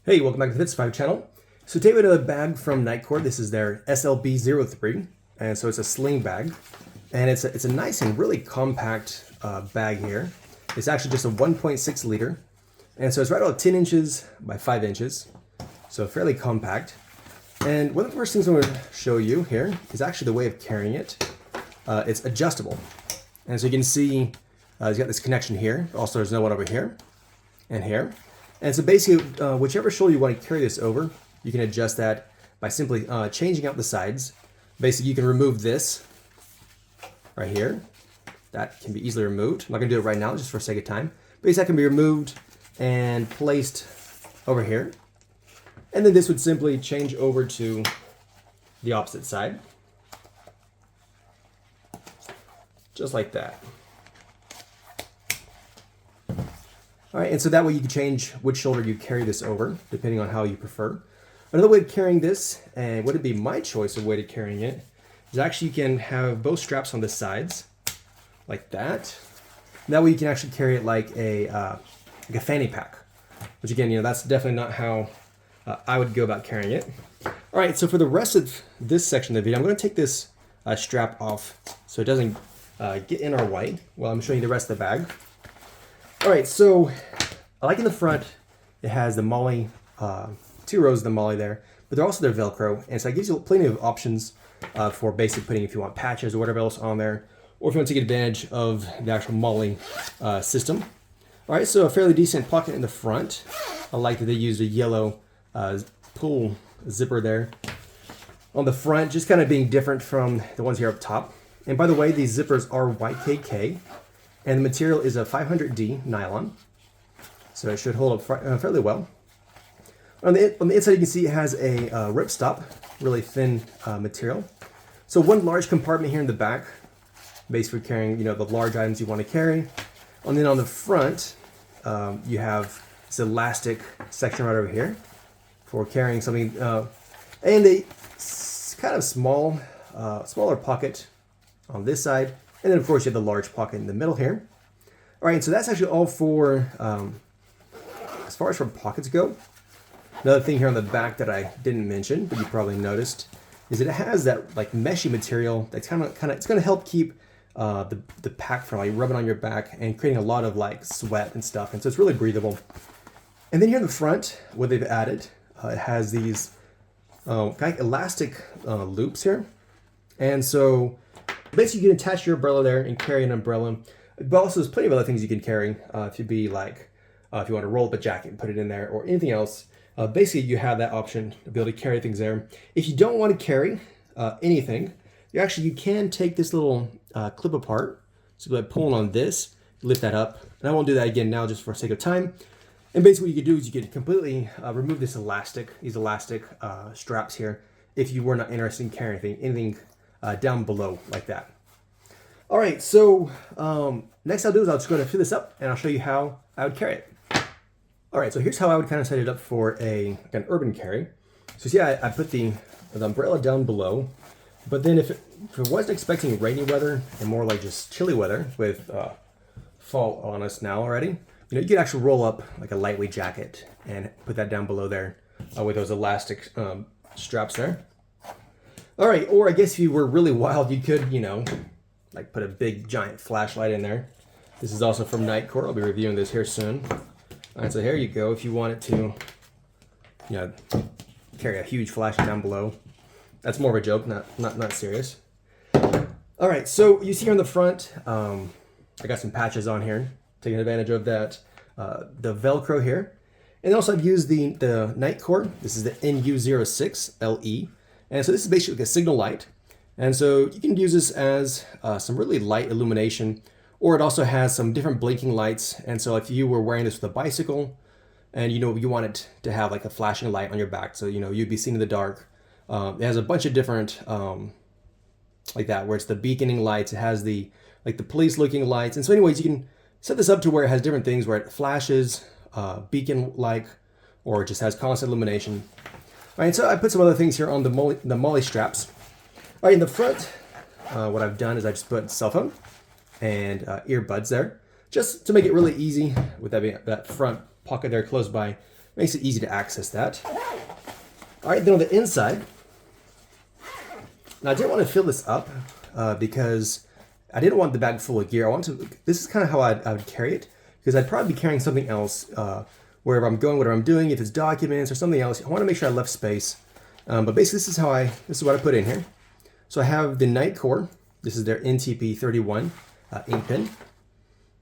Hey, welcome back to the Fit5 channel. So today we have a bag from Nitecore. This is their SLB-03, and so it's a sling bag, and it's a nice and really compact bag here. It's actually just a 1.6 liter, and so it's right about 10 inches by 5 inches, so fairly compact. And one of the first things I'm going to show you here is actually the way of carrying it. It's adjustable, and so you can see it's got this connection here. Also, there's no one over here and here. And so basically, whichever shoulder you want to carry this over, you can adjust that by simply changing out the sides. Basically, you can remove this right here. That can be easily removed. I'm not going to do it right now, just for sake of time. Basically, that can be removed and placed over here. And then this would simply change over to the opposite side. Just like that. All right, and so that way you can change which shoulder you carry this over, depending on how you prefer. Another way of carrying this, and would it be my choice of way to carrying it, is actually you can have both straps on the sides, like that. And that way you can actually carry it like a fanny pack, which again, that's definitely not how I would go about carrying it. All right, so for the rest of this section of the video, I'm going to take this strap off so it doesn't get in our way while I'm showing you the rest of the bag. All right, so I like in the front, it has the MOLLE, 2 rows of the MOLLE there, but they're also their Velcro, and so it gives you plenty of options for basic putting if you want patches or whatever else on there, or if you want to take advantage of the actual MOLLE system. All right, so a fairly decent pocket in the front. I like that they used a yellow pull zipper there on the front, just kind of being different from the ones here up top. And by the way, these zippers are YKK. And the material is a 500D nylon, so it should hold up fairly well. On the inside, you can see it has a ripstop, really thin material. So one large compartment here in the back, basically for carrying the large items you want to carry. And then on the front, you have this elastic section right over here for carrying something, and a kind of smaller pocket on this side. And then, of course, you have the large pocket in the middle here. All right, and so that's actually all for, as far as for pockets go. Another thing here on the back that I didn't mention, but you probably noticed, is that it has that like meshy material that's kind of it's going to help keep the pack from like rubbing on your back and creating a lot of like sweat and stuff. And so it's really breathable. And then here in the front, what they've added, it has these kind of elastic loops here, and so basically, you can attach your umbrella there and carry an umbrella. But also, there's plenty of other things you can carry. If you want to roll up a jacket and put it in there, or anything else. Basically, you have that option to be able to carry things there. If you don't want to carry anything, you can take this little clip apart. So by pulling on this, lift that up. And I won't do that again now, just for sake of time. And basically, what you can do is you can completely remove these elastic straps here, if you were not interested in carrying anything down below like that. All right, so next I'll do is I'll just go to fill this up and I'll show you how I would carry it. All right, so here's how I would kind of set it up for an urban carry. So see, I put the umbrella down below, but then if it wasn't expecting rainy weather and more like just chilly weather with fall on us now already, you could actually roll up like a lightweight jacket and put that down below there with those elastic straps there. All right, or I guess if you were really wild, you could, like put a big giant flashlight in there. This is also from Nitecore. I'll be reviewing this here soon. All right, so here you go. If you wanted to, carry a huge flashlight down below. That's more of a joke, not serious. All right, so you see here on the front, I got some patches on here, taking advantage of that, the Velcro here. And also I've used the Nitecore. This is the NU06 LE. And so this is basically a signal light. And so you can use this as some really light illumination, or it also has some different blinking lights. And so if you were wearing this with a bicycle and you wanted to have like a flashing light on your back, so you'd be seen in the dark. It has a bunch of different like that, where it's the beaconing lights, it has the police looking lights. And so anyways, you can set this up to where it has different things where it flashes, beacon like, or it just has constant illumination. All right, so I put some other things here on the MOLLE straps. All right, in the front, what I've done is I just put cell phone and earbuds there, just to make it really easy with that front pocket there close by Makes it easy to access that. All right, then on the inside, now I didn't want to fill this up because I didn't want the bag full of gear. This is kind of how I would carry it, because I'd probably be carrying something else wherever I'm going, whatever I'm doing. If it's documents or something else, I want to make sure I left space. But basically, this is what I put in here. So I have the Nitecore. This is their NTP31 ink pen.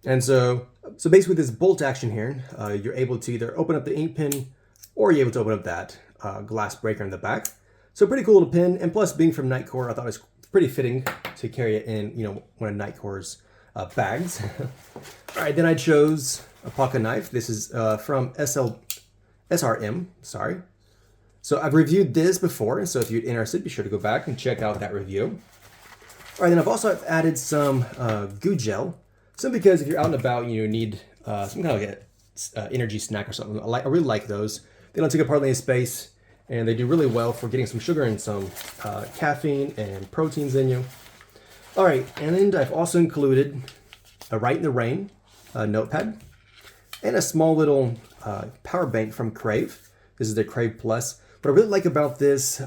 And so basically with this bolt action here, you're able to either open up the ink pen or you're able to open up that glass breaker in the back. So pretty cool little pen. And plus being from Nitecore, I thought it was pretty fitting to carry it in, one of Nitecore's bags. All right, then I chose a pocket knife. This is from SRM, sorry. So I've reviewed this before, so if you're interested, be sure to go back and check out that review. All right, then I've also added some goo gel, simply because if you're out and about, you need some kind of like a energy snack or something. I really like those. They don't take up hardly any space, and they do really well for getting some sugar and some caffeine and proteins in you. All right, and then I've also included a Write in the Rain notepad and a small little power bank from Crave. This is the Crave Plus. What I really like about this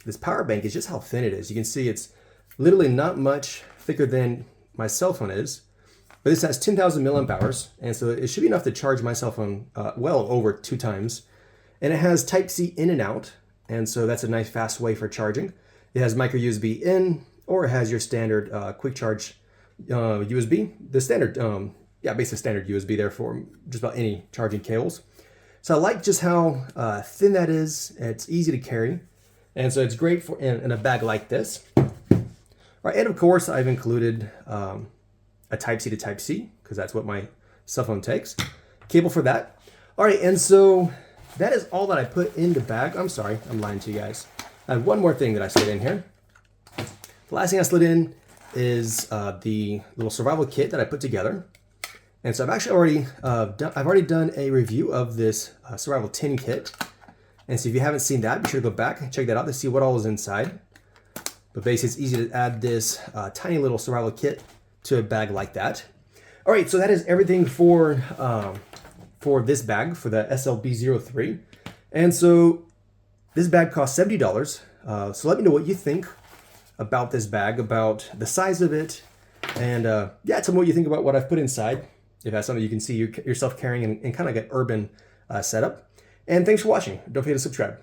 this power bank is just how thin it is. You can see it's literally not much thicker than my cell phone is, but this has 10,000 milliamp hours, and so it should be enough to charge my cell phone well over 2 times. And it has Type-C in and out, and so that's a nice fast way for charging. It has micro USB in, or it has your standard quick charge USB. The standard, basically standard USB there for just about any charging cables. So I like just how thin that is. It's easy to carry. And so it's great for in a bag like this. All right, and of course I've included a Type-C to Type-C, because that's what my cell phone takes. Cable for that. All right, and so that is all that I put in the bag. I'm sorry, I'm lying to you guys. I have one more thing that I slid in here. The last thing I slid in is the little survival kit that I put together. And so I've actually already done a review of this survival tin kit. And so if you haven't seen that, be sure to go back and check that out to see what all is inside. But basically it's easy to add this tiny little survival kit to a bag like that. All right, so that is everything for this bag, for the SLB-03. And so this bag costs $70. So let me know what you think about this bag, about the size of it. And tell me what you think about what I've put inside. If that's something you can see yourself carrying in kind of like an urban setup. And thanks for watching. Don't forget to subscribe.